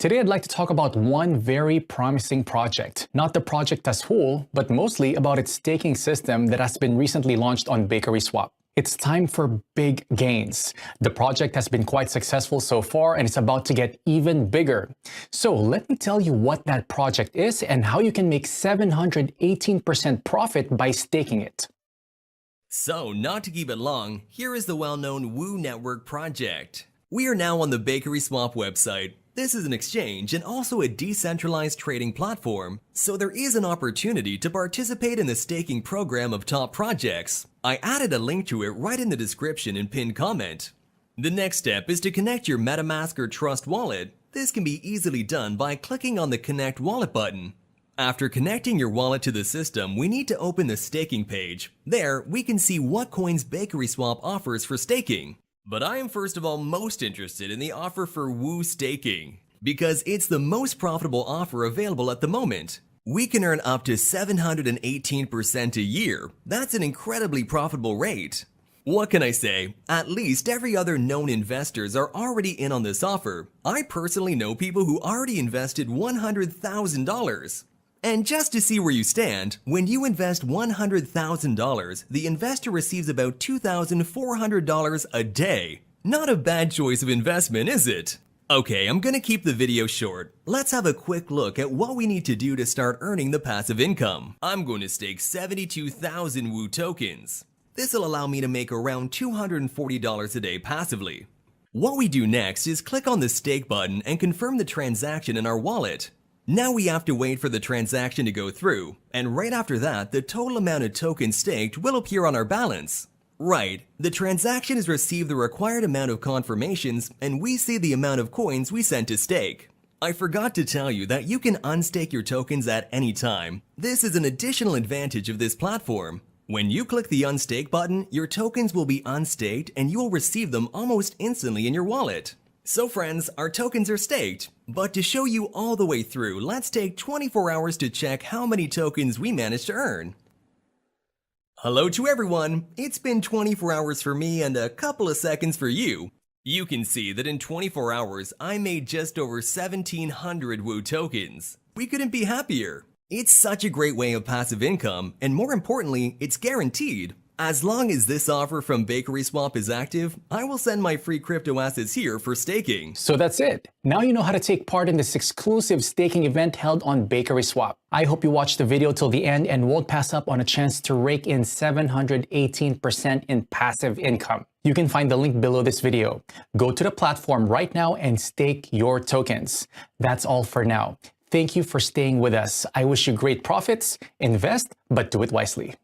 Today I'd like to talk about one very promising project. Not the project as whole, but mostly about its staking system that has been recently launched on BakerySwap. It's time for big gains. The project has been quite successful so far and it's about to get even bigger. So let me tell you what that project is and how you can make 718% profit by staking it. So, not to keep it long, here is the well-known WU Network project. We are now on the BakerySwap website. This is an exchange and also a decentralized trading platform, so there is an opportunity to participate in the staking program of top projects. I added a link to it right in the description and pinned comment. The next step is to connect your MetaMask or Trust wallet. This can be easily done by clicking on the Connect Wallet button. After connecting your wallet to the system, we need to open the staking page. There, we can see what coins BakerySwap offers for staking. But I am first of all most interested in the offer for WU staking, because it's the most profitable offer available at the moment. We can earn up to 718% a year. That's an incredibly profitable rate. What can I say? At least every other known investors are already in on this offer. I personally know people who already invested $100,000. And just to see where you stand, when you invest $100,000, the investor receives about $2,400 a day. Not a bad choice of investment, is it? Okay, I'm gonna keep the video short. Let's have a quick look at what we need to do to start earning the passive income. I'm going to stake 72,000 WU tokens. This will allow me to make around $240 a day passively. What we do next is click on the stake button and confirm the transaction in our wallet. Now we have to wait for the transaction to go through, and right after that, the total amount of tokens staked will appear on our balance. Right, the transaction has received the required amount of confirmations, and we see the amount of coins we sent to stake. I forgot to tell you that you can unstake your tokens at any time. This is an additional advantage of this platform. When you click the unstake button, your tokens will be unstaked and you will receive them almost instantly in your wallet. So friends, our tokens are staked, but to show you all the way through, let's take 24 hours to check how many tokens we managed to earn. Hello to everyone, it's been 24 hours for me and a couple of seconds for you. You can see that in 24 hours, I made just over 1,700 WU tokens. We couldn't be happier. It's such a great way of passive income, and more importantly, it's guaranteed. As long as this offer from BakerySwap is active, I will send my free crypto assets here for staking. So that's it. Now you know how to take part in this exclusive staking event held on BakerySwap. I hope you watched the video till the end and won't pass up on a chance to rake in 718% in passive income. You can find the link below this video. Go to the platform right now and stake your tokens. That's all for now. Thank you for staying with us. I wish you great profits. Invest, but do it wisely.